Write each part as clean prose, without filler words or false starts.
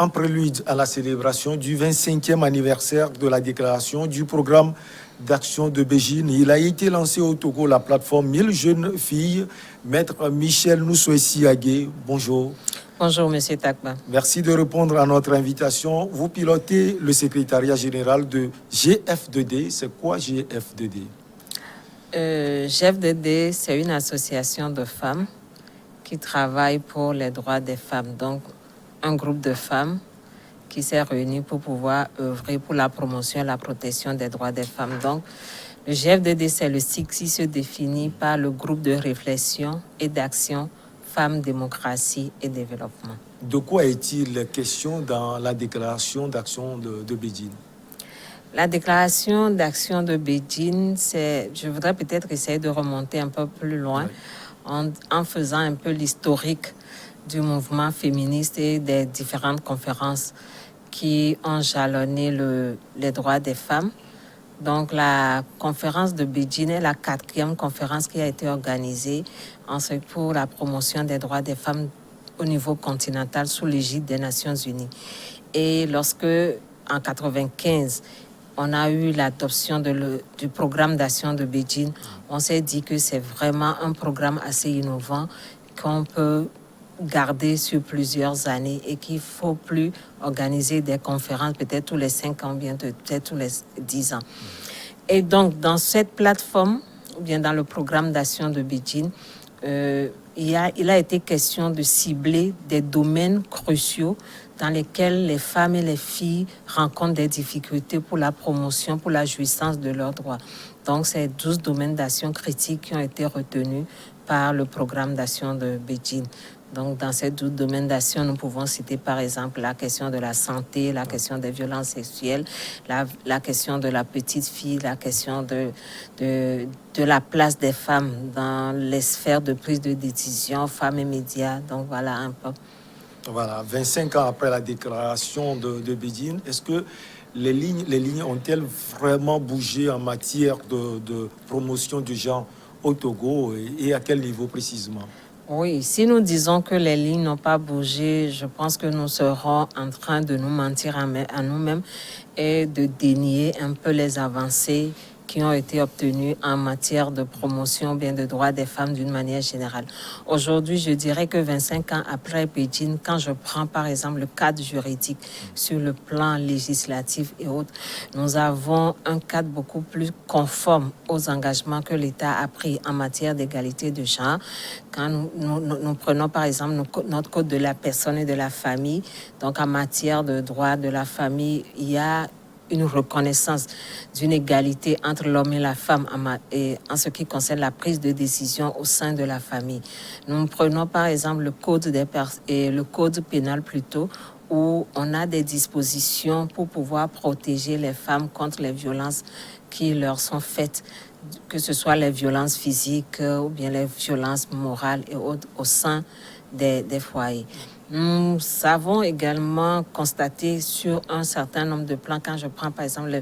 en prélude à la célébration du 25e anniversaire de la déclaration du programme d'action de Beijing. Il a été lancé au Togo la plateforme 1000 jeunes filles. Maître Michel Noussouessi-Agué, bonjour. Bonjour, M. Takba. Merci de répondre à notre invitation. Vous pilotez le secrétariat général de GF2D. C'est quoi GF2D? GF2D, c'est une association de femmes qui travaille pour les droits des femmes. Donc, un groupe de femmes qui s'est réuni pour pouvoir œuvrer pour la promotion et la protection des droits des femmes. Donc, le GF2D, c'est le cycle qui se définit par le groupe de réflexion et d'action Femmes, démocratie et développement. De quoi est-il question dans la déclaration d'action de Beijing? La déclaration d'action de Beijing, je voudrais peut-être essayer de remonter un peu plus loin en faisant un peu l'historique du mouvement féministe et des différentes conférences qui ont jalonné les droits des femmes. Donc, la conférence de Beijing est la 4e conférence qui a été organisée pour la promotion des droits des femmes au niveau continental sous l'égide des Nations Unies. Et lorsque, en 1995, on a eu l'adoption du programme d'action de Beijing, on s'est dit que c'est vraiment un programme assez innovant qu'on peut garder sur plusieurs années et qu'il ne faut plus organiser des conférences peut-être tous les 5 ans, bien peut-être tous les 10 ans. Et donc, dans cette plateforme, ou bien dans le programme d'action de Beijing, il a été question de cibler des domaines cruciaux dans lesquels les femmes et les filles rencontrent des difficultés pour la promotion, pour la jouissance de leurs droits. Donc, c'est 12 domaines d'action critiques qui ont été retenus par le programme d'action de Beijing. Donc, dans ces 12 domaines d'action, nous pouvons citer par exemple la question de la santé, la question des violences sexuelles, la question de la petite fille, la question de la place des femmes dans les sphères de prise de décision, femmes et médias. Donc, voilà un peu. Voilà, 25 ans après la déclaration de Beijing, est-ce que les lignes ont-elles vraiment bougé en matière de promotion du genre au Togo et à quel niveau précisément? Oui, si nous disons que les lignes n'ont pas bougé, je pense que nous serons en train de nous mentir à nous-mêmes et de dénier un peu les avancées qui ont été obtenues en matière de promotion bien de droits des femmes d'une manière générale. Aujourd'hui, je dirais que 25 ans après Beijing, quand je prends par exemple le cadre juridique sur le plan législatif et autres, nous avons un cadre beaucoup plus conforme aux engagements que l'État a pris en matière d'égalité de genre. Quand nous prenons par exemple notre code de la personne et de la famille, donc en matière de droits de la famille, il y a une reconnaissance d'une égalité entre l'homme et la femme en ce qui concerne la prise de décision au sein de la famille. Nous prenons par exemple le code pénal plutôt, où on a des dispositions pour pouvoir protéger les femmes contre les violences qui leur sont faites, que ce soit les violences physiques ou bien les violences morales et autres au sein des foyers. Nous avons également constaté sur un certain nombre de plans, quand je prends par exemple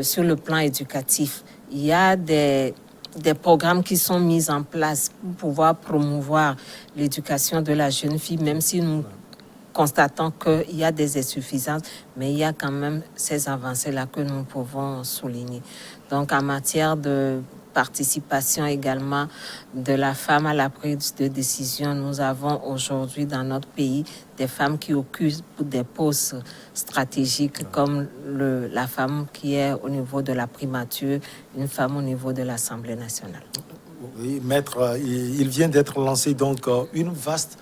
sur le plan éducatif, il y a des programmes qui sont mis en place pour pouvoir promouvoir l'éducation de la jeune fille, même si nous constatons qu'il y a des insuffisances, mais il y a quand même ces avancées-là que nous pouvons souligner. Donc en matière de participation également de la femme à la prise de décision, nous avons aujourd'hui dans notre pays des femmes qui occupent des postes stratégiques comme la femme qui est au niveau de la primature, une femme au niveau de l'Assemblée nationale. Oui, maître, il vient d'être lancé donc une vaste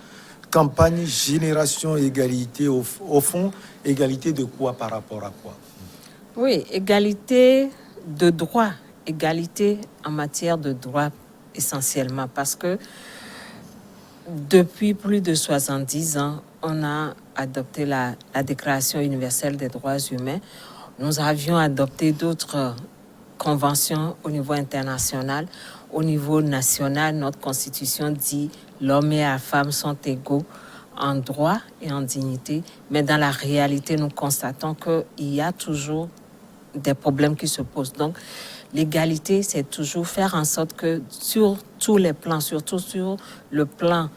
campagne Génération Égalité. Au fond, égalité de quoi par rapport à quoi? Oui, égalité de droit. Égalité en matière de droits essentiellement parce que depuis plus de 70 ans, on a adopté la Déclaration universelle des droits humains. Nous avions adopté d'autres conventions au niveau international. Au niveau national, notre constitution dit l'homme et la femme sont égaux en droit et en dignité. Mais dans la réalité, nous constatons qu'il y a toujours des problèmes qui se posent. Donc, l'égalité, c'est toujours faire en sorte que sur tous les plans, surtout sur le plan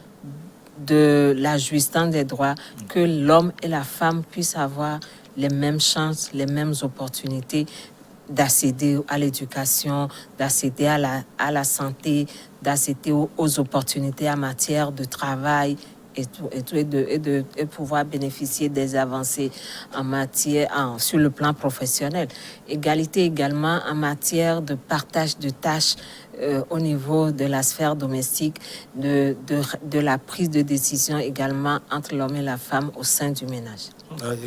de la jouissance des droits, que l'homme et la femme puissent avoir les mêmes chances, les mêmes opportunités d'accéder à l'éducation, d'accéder à la santé, d'accéder aux opportunités en matière de travail et pouvoir bénéficier des avancées sur le plan professionnel. Égalité également en matière de partage de tâches au niveau de la sphère domestique, de la prise de décision également entre l'homme et la femme au sein du ménage.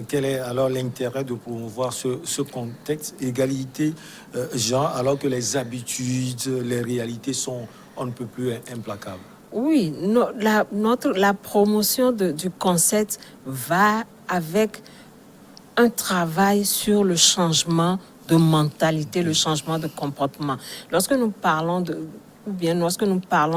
Quel est alors l'intérêt de promouvoir ce contexte égalité genre alors que les habitudes, les réalités sont on ne peut plus implacables? Oui, la promotion du concept va avec un travail sur le changement de mentalité, le changement de comportement. Lorsque nous parlons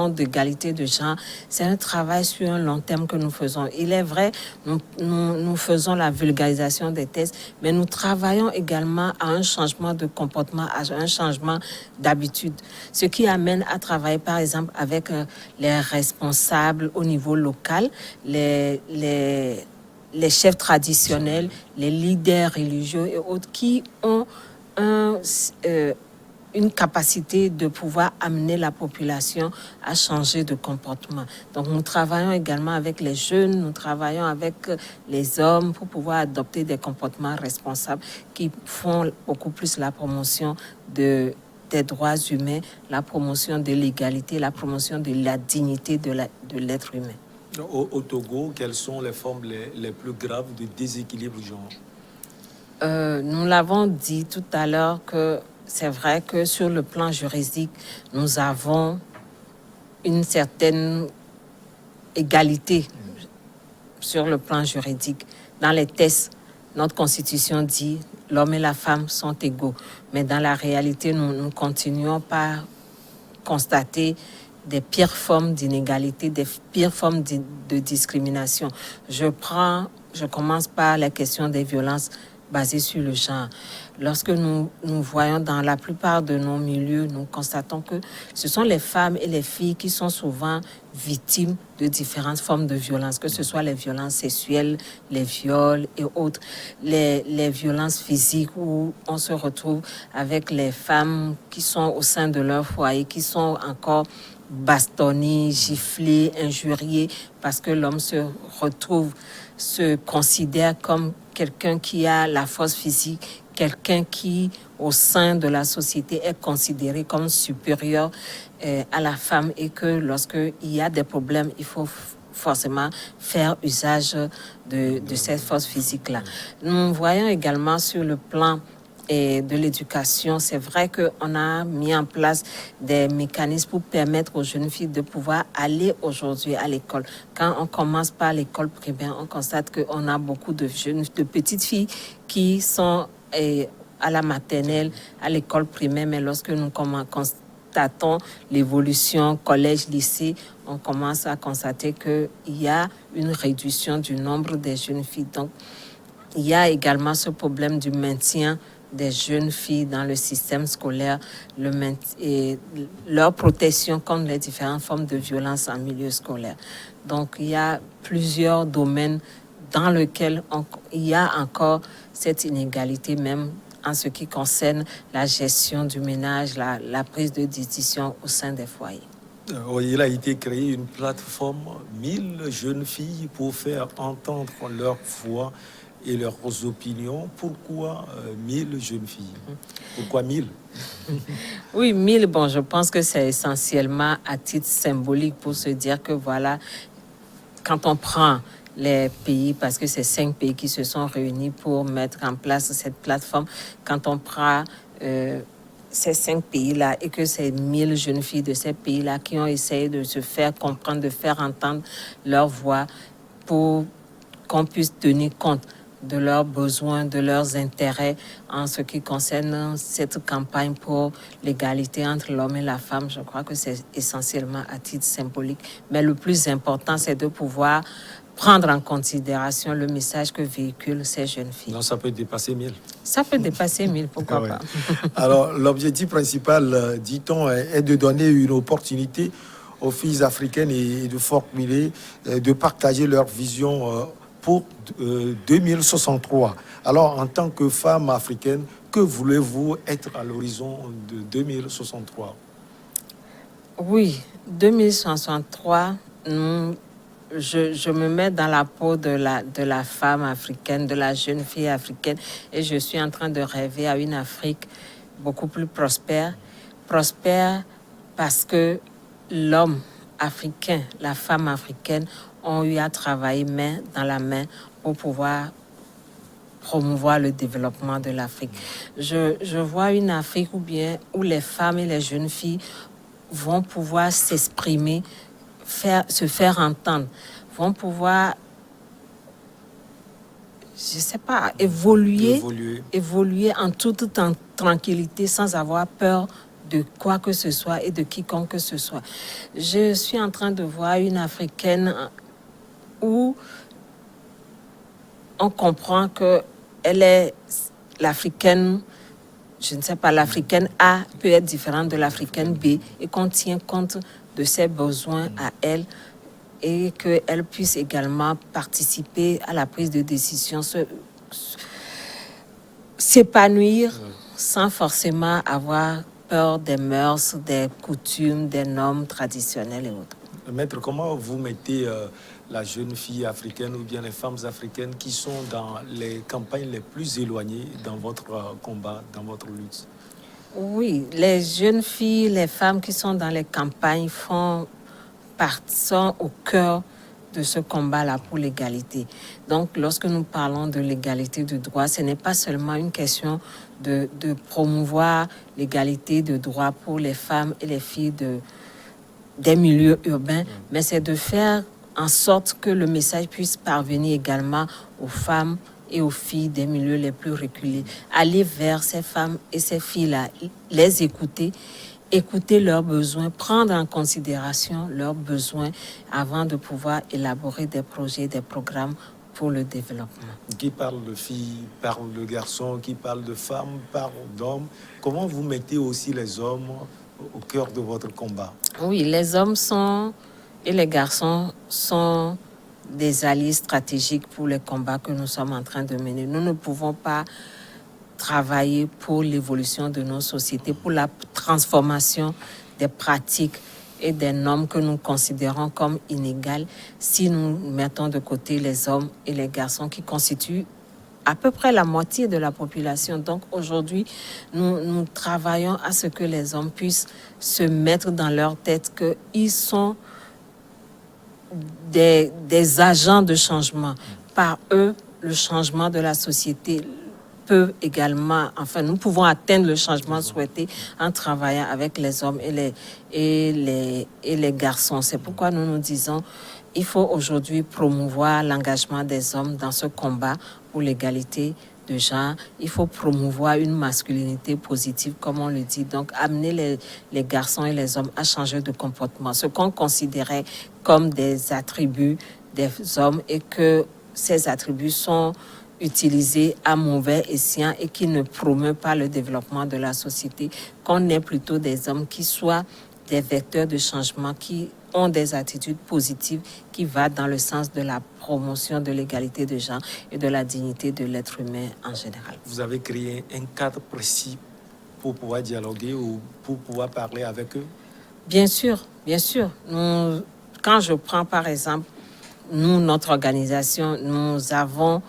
d'égalité de genre, c'est un travail sur un long terme que nous faisons. Il est vrai, nous faisons la vulgarisation des tests, mais nous travaillons également à un changement de comportement, à un changement d'habitude. Ce qui amène à travailler, par exemple, avec les responsables au niveau local, les chefs traditionnels, les leaders religieux et autres qui ont une capacité de pouvoir amener la population à changer de comportement. Donc nous travaillons également avec les jeunes, nous travaillons avec les hommes pour pouvoir adopter des comportements responsables qui font beaucoup plus la promotion des droits humains, la promotion de l'égalité, la promotion de la dignité de l'être humain. Au Togo, quelles sont les formes les plus graves de déséquilibre genre? Nous l'avons dit tout à l'heure que c'est vrai que sur le plan juridique, nous avons une certaine égalité sur le plan juridique. Dans les tests, notre constitution dit l'homme et la femme sont égaux. Mais dans la réalité, nous continuons par constater des pires formes d'inégalité, des pires formes de discrimination. Je commence par la question des violences basées sur le genre. Lorsque nous voyons dans la plupart de nos milieux, nous constatons que ce sont les femmes et les filles qui sont souvent victimes de différentes formes de violences, que ce soit les violences sexuelles, les viols et autres, les violences physiques où on se retrouve avec les femmes qui sont au sein de leur foyer, qui sont encore bastonnées, giflées, injuriées, parce que l'homme se considère comme quelqu'un qui a la force physique, quelqu'un qui, au sein de la société, est considéré comme supérieur à la femme et que lorsqu'il y a des problèmes, il faut forcément faire usage de cette force physique-là. Nous voyons également sur le plan de l'éducation, c'est vrai qu'on a mis en place des mécanismes pour permettre aux jeunes filles de pouvoir aller aujourd'hui à l'école. Quand on commence par l'école primaire, on constate qu'on a beaucoup de petites filles qui sont à la maternelle, à l'école primaire, mais lorsque nous constatons l'évolution collège, lycée, on commence à constater qu'il y a une réduction du nombre des jeunes filles. Donc, il y a également ce problème du maintien des jeunes filles dans le système scolaire, et leur protection contre les différentes formes de violence en milieu scolaire. Donc, il y a plusieurs domaines dans lesquels il y a encore cette inégalité, même en ce qui concerne la gestion du ménage, la prise de décision au sein des foyers. Il a été créé une plateforme 1000 jeunes filles pour faire entendre leur voix et leurs opinions. Pourquoi 1000 jeunes filles? Pourquoi 1000? Oui, 1000, bon, je pense que c'est essentiellement à titre symbolique pour se dire que voilà, quand on prend les pays, parce que c'est 5 pays qui se sont réunis pour mettre en place cette plateforme, quand on prend ces 5 pays-là et que c'est 1000 jeunes filles de ces pays-là qui ont essayé de se faire comprendre, de faire entendre leur voix pour qu'on puisse tenir compte de leurs besoins, de leurs intérêts en ce qui concerne cette campagne pour l'égalité entre l'homme et la femme. Je crois que c'est essentiellement à titre symbolique. Mais le plus important, c'est de pouvoir prendre en considération le message que véhiculent ces jeunes filles. Non, ça peut dépasser 1000. Ça peut dépasser 1000, pourquoi pas. Alors, l'objectif principal, dit-on, est de donner une opportunité aux filles africaines et de formuler, de partager leur vision pour 2063. Alors, en tant que femme africaine, que voulez-vous être à l'horizon de 2063? Oui, 2063, je me mets dans la peau de la femme africaine, de la jeune fille africaine, et je suis en train de rêver à une Afrique beaucoup plus prospère. Prospère parce que l'homme africain, la femme africaine ont eu à travailler main dans la main pour pouvoir promouvoir le développement de l'Afrique. Je vois une Afrique où les femmes et les jeunes filles vont pouvoir s'exprimer, se faire entendre, vont pouvoir, je ne sais pas, évoluer en toute tranquillité sans avoir peur de quoi que ce soit et de quiconque que ce soit. Je suis en train de voir une Africaine où on comprend que elle est l'Africaine, je ne sais pas, l'Africaine A peut être différente de l'Africaine B et qu'on tient compte de ses besoins à elle et qu'elle puisse également participer à la prise de décision, s'épanouir sans forcément avoir peur des mœurs, des coutumes, des normes traditionnelles et autres. Maître, comment vous mettez la jeune fille africaine ou bien les femmes africaines qui sont dans les campagnes les plus éloignées dans votre combat, dans votre lutte? Oui, les jeunes filles, les femmes qui sont dans les campagnes sont au cœur de ce combat-là pour l'égalité. Donc, lorsque nous parlons de l'égalité de droit, ce n'est pas seulement une question de promouvoir l'égalité de droit pour les femmes et les filles des milieux urbains, mais c'est de faire en sorte que le message puisse parvenir également aux femmes et aux filles des milieux les plus reculés. Aller vers ces femmes et ces filles-là, les écouter leurs besoins, prendre en considération leurs besoins avant de pouvoir élaborer des projets, des programmes pour le développement. Qui parle de filles, parle de garçons, qui parle de femmes, parle d'hommes. Comment vous mettez aussi les hommes au cœur de votre combat? Oui, les hommes et les garçons sont des alliés stratégiques pour les combats que nous sommes en train de mener. Nous ne pouvons pas travailler pour l'évolution de nos sociétés, pour la transformation des pratiques et des normes que nous considérons comme inégales si nous mettons de côté les hommes et les garçons qui constituent à peu près la moitié de la population. Donc aujourd'hui, nous travaillons à ce que les hommes puissent se mettre dans leur tête qu'ils sont des agents de changement. Par eux, le changement de la société peut également, nous pouvons atteindre le changement souhaité en travaillant avec les hommes et les garçons. C'est pourquoi nous nous disons il faut aujourd'hui promouvoir l'engagement des hommes dans ce combat pour l'égalité de genre. Il faut promouvoir une masculinité positive, comme on le dit. Donc, amener les garçons et les hommes à changer de comportement. Ce qu'on considérait comme des attributs des hommes et que ces attributs sont utilisés à mauvais escient et qui ne promeut pas le développement de la société, qu'on ait plutôt des hommes qui soient des vecteurs de changement, qui ont des attitudes positives qui vont dans le sens de la promotion de l'égalité de genre et de la dignité de l'être humain en général. Vous avez créé un cadre précis pour pouvoir dialoguer ou pour pouvoir parler avec eux? Bien sûr, bien sûr. Quand je prends par exemple, notre organisation, nous avons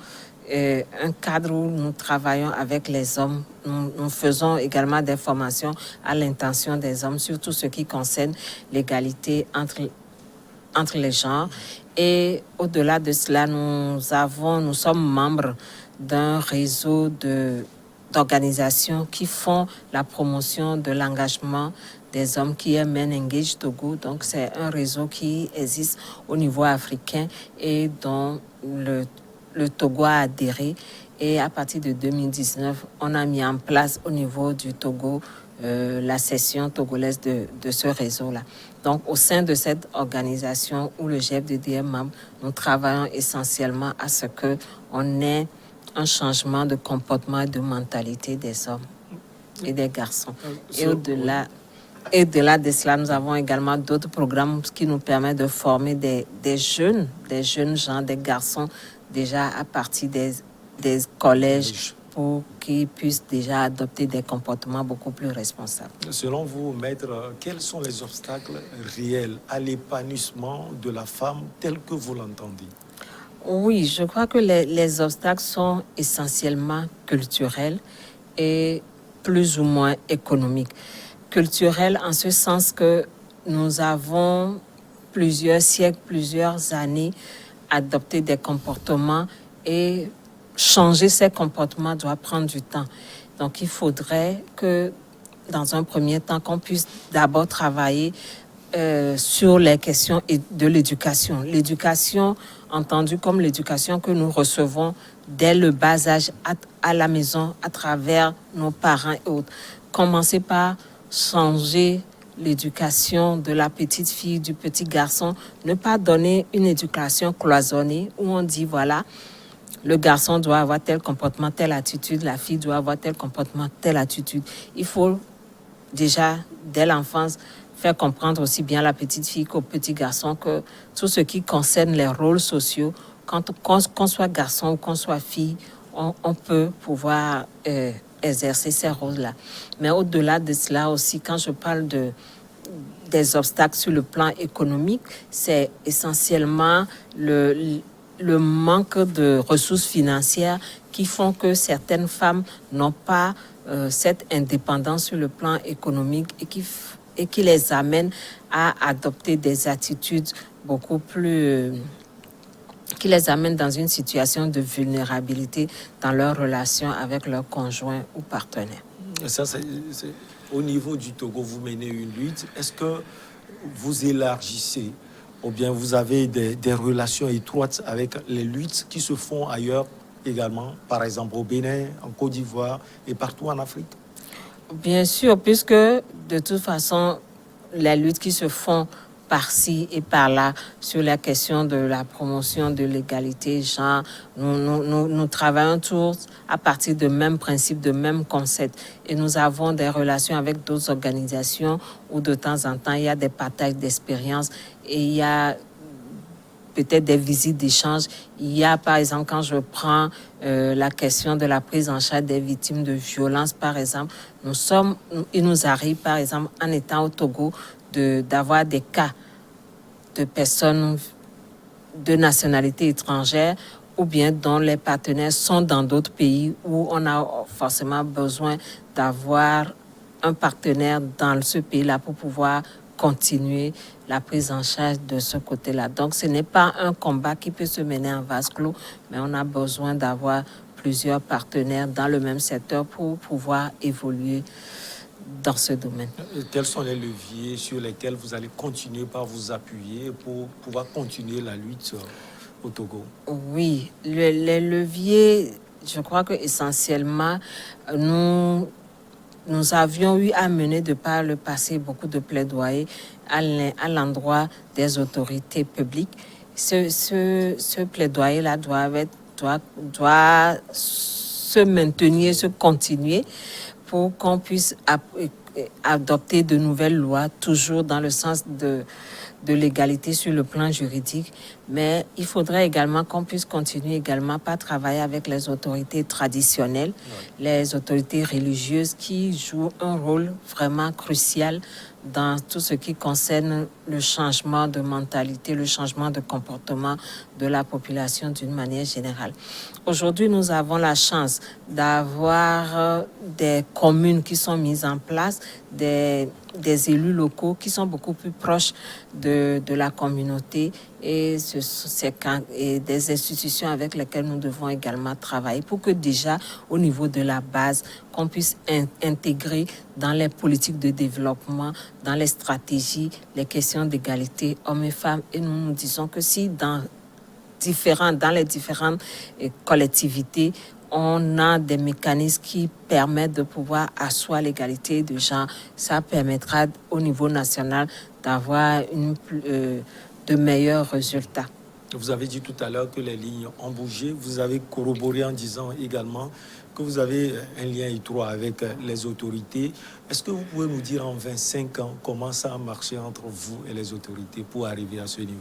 un cadre où nous travaillons avec les hommes. Nous faisons également des formations à l'intention des hommes, surtout ce qui concerne l'égalité entre les genres. Et au-delà de cela, nous sommes membres d'un réseau d'organisations qui font la promotion de l'engagement des hommes qui est Men Engage Togo. Donc, c'est un réseau qui existe au niveau africain et dont le Togo a adhéré. Et à partir de 2019, on a mis en place au niveau du Togo la session togolaise de ce réseau-là. Donc, au sein de cette organisation où le GFDD est membre, nous travaillons essentiellement à ce qu'on ait un changement de comportement et de mentalité des hommes et des garçons. Et au-delà, Et de cela, nous avons également d'autres programmes qui nous permettent de former des jeunes gens, des garçons, déjà à partir des collèges, pour qu'ils puissent déjà adopter des comportements beaucoup plus responsables. Selon vous, maître, quels sont les obstacles réels à l'épanouissement de la femme tel que vous l'entendez? Oui, je crois que les obstacles sont essentiellement culturels et plus ou moins économiques. Culturels en ce sens que nous avons plusieurs siècles, plusieurs années adopté des comportements et changer ces comportements doit prendre du temps. Donc il faudrait que dans un premier temps qu'on puisse d'abord travailler sur les questions de l'éducation. L'éducation entendue comme l'éducation que nous recevons dès le bas âge à la maison à travers nos parents et autres. Commencer par changer l'éducation de la petite fille, du petit garçon, ne pas donner une éducation cloisonnée où on dit voilà, le garçon doit avoir tel comportement, telle attitude, la fille doit avoir tel comportement, telle attitude. Il faut déjà, dès l'enfance, faire comprendre aussi bien à la petite fille qu'au petit garçon que tout ce qui concerne les rôles sociaux, qu'on soit garçon ou qu'on soit fille, on peut pouvoir exercer ces rôles-là. Mais au-delà de cela aussi, quand je parle des obstacles sur le plan économique, c'est essentiellement le manque de ressources financières qui font que certaines femmes n'ont pas cette indépendance sur le plan économique et qui les amène à adopter des attitudes beaucoup plus... qui les amène dans une situation de vulnérabilité dans leur relation avec leur conjoint ou partenaire. Ça, c'est au niveau du Togo, vous menez une lutte. Est-ce que vous élargissez ou bien vous avez des relations étroites avec les luttes qui se font ailleurs également, par exemple au Bénin, en Côte d'Ivoire et partout en Afrique? Bien sûr, puisque de toute façon, les luttes qui se font par-ci et par-là sur la question de la promotion de l'égalité genre, nous travaillons tous à partir de mêmes principes, de mêmes concepts. Et nous avons des relations avec d'autres organisations où de temps en temps, il y a des partages d'expériences et il y a peut-être des visites d'échange. Il y a, par exemple, quand je prends la question de la prise en charge des victimes de violences, par exemple, il nous arrive, par exemple, en étant au Togo, d'avoir des cas de personnes de nationalité étrangère ou bien dont les partenaires sont dans d'autres pays où on a forcément besoin d'avoir un partenaire dans ce pays-là pour pouvoir continuer la prise en charge de ce côté-là. Donc, ce n'est pas un combat qui peut se mener en vase clos, mais on a besoin d'avoir plusieurs partenaires dans le même secteur pour pouvoir évoluer dans ce domaine. Quels sont les leviers sur lesquels vous allez continuer par vous appuyer pour pouvoir continuer la lutte au Togo? Oui, les leviers, je crois que essentiellement, nous avions eu à mener de par le passé beaucoup de plaidoyers à l'endroit des autorités publiques. Ce plaidoyer-là doit se maintenir, se continuer pour qu'on puisse adopter de nouvelles lois, toujours dans le sens de l'égalité sur le plan juridique. Mais il faudrait également qu'on puisse continuer également par travailler avec les autorités traditionnelles, les autorités religieuses qui jouent un rôle vraiment crucial dans tout ce qui concerne le changement de mentalité, le changement de comportement de la population d'une manière générale. Aujourd'hui, nous avons la chance d'avoir des communes qui sont mises en place, des élus locaux qui sont beaucoup plus proches de la communauté et des institutions avec lesquelles nous devons également travailler pour que déjà au niveau de la base, qu'on puisse intégrer dans les politiques de développement, dans les stratégies, les questions d'égalité hommes et femmes. Et nous disons que si dans les différentes collectivités, on a des mécanismes qui permettent de pouvoir asseoir l'égalité de genre, ça permettra au niveau national d'avoir de meilleurs résultats. Vous avez dit tout à l'heure que les lignes ont bougé. Vous avez corroboré en disant également que vous avez un lien étroit avec les autorités. Est-ce que vous pouvez nous dire en 25 ans comment ça a marché entre vous et les autorités pour arriver à ce niveau?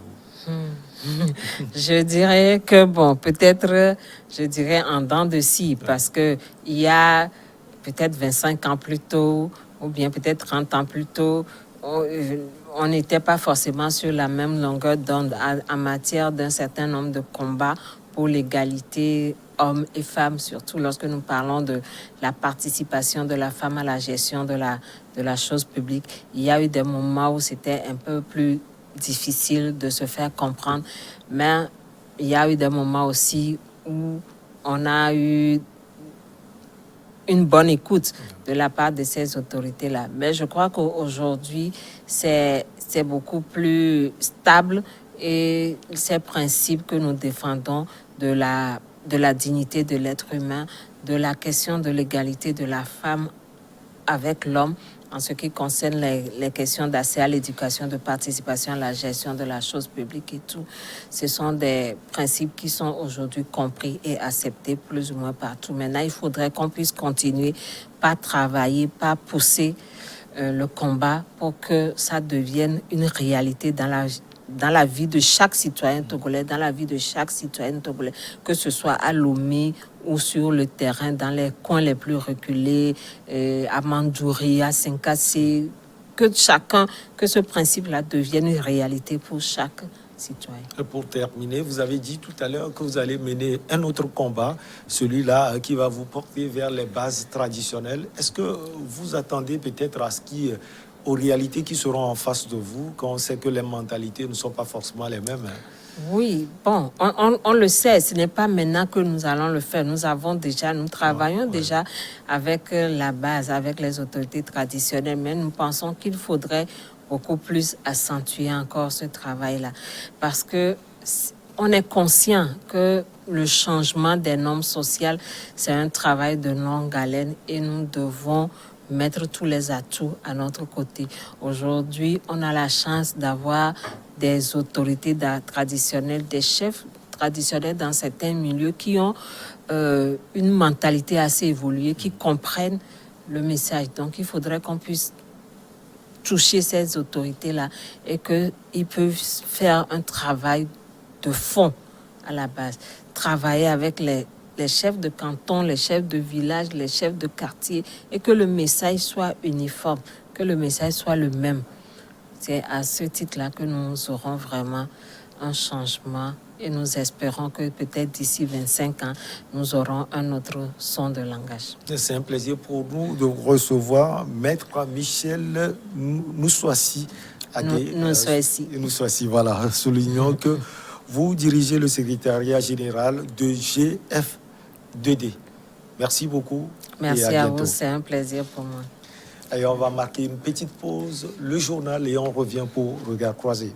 Je dirais que, bon, peut-être, je dirais en dents de scie, parce que il y a peut-être 25 ans plus tôt, ou bien peut-être 30 ans plus tôt, on n'était pas forcément sur la même longueur d'onde en matière d'un certain nombre de combats pour l'égalité hommes et femmes, surtout lorsque nous parlons de la participation de la femme à la gestion de la chose publique. Il y a eu des moments où c'était un peu plus difficile de se faire comprendre, mais il y a eu des moments aussi où on a eu une bonne écoute de la part de ces autorités-là. Mais je crois qu'aujourd'hui, c'est beaucoup plus stable et ces principes que nous défendons de la dignité de l'être humain, de la question de l'égalité de la femme avec l'homme en ce qui concerne les questions d'accès à l'éducation, de participation à la gestion de la chose publique et tout. Ce sont des principes qui sont aujourd'hui compris et acceptés plus ou moins partout. Maintenant, il faudrait qu'on puisse continuer, pas travailler, pas pousser le combat pour que ça devienne une réalité dans la vie de chaque citoyen togolais, dans la vie de chaque citoyenne togolais, que ce soit à Lomé ou sur le terrain, dans les coins les plus reculés, à Mandouri, à Senkassé, que ce principe-là devienne une réalité pour chaque citoyen. Et pour terminer, vous avez dit tout à l'heure que vous allez mener un autre combat, celui-là qui va vous porter vers les bases traditionnelles. Est-ce que vous attendez peut-être à ce qu'il aux réalités qui seront en face de vous, quand on sait que les mentalités ne sont pas forcément les mêmes? Oui, bon, on le sait, ce n'est pas maintenant que nous allons le faire. Nous travaillons déjà avec la base, avec les autorités traditionnelles, mais nous pensons qu'il faudrait beaucoup plus accentuer encore ce travail-là. Parce que on est conscient que le changement des normes sociales, c'est un travail de longue haleine et nous devons mettre tous les atouts à notre côté. Aujourd'hui, on a la chance d'avoir des autorités traditionnelles, des chefs traditionnels dans certains milieux qui ont une mentalité assez évoluée, qui comprennent le message. Donc, il faudrait qu'on puisse toucher ces autorités-là et qu'ils peuvent faire un travail de fond à la base. Travailler avec les chefs de canton, les chefs de village, les chefs de quartier, et que le message soit uniforme, que le message soit le même. C'est à ce titre-là que nous aurons vraiment un changement et nous espérons que peut-être d'ici 25 ans, nous aurons un autre son de langage. C'est un plaisir pour nous de recevoir Maître Michel Noussoissi. Noussoissi, voilà, soulignons que vous dirigez le secrétariat général de GF2D. Merci beaucoup. Merci à vous, c'est un plaisir pour moi. Et on va marquer une petite pause, le journal, et on revient pour Regard croisé.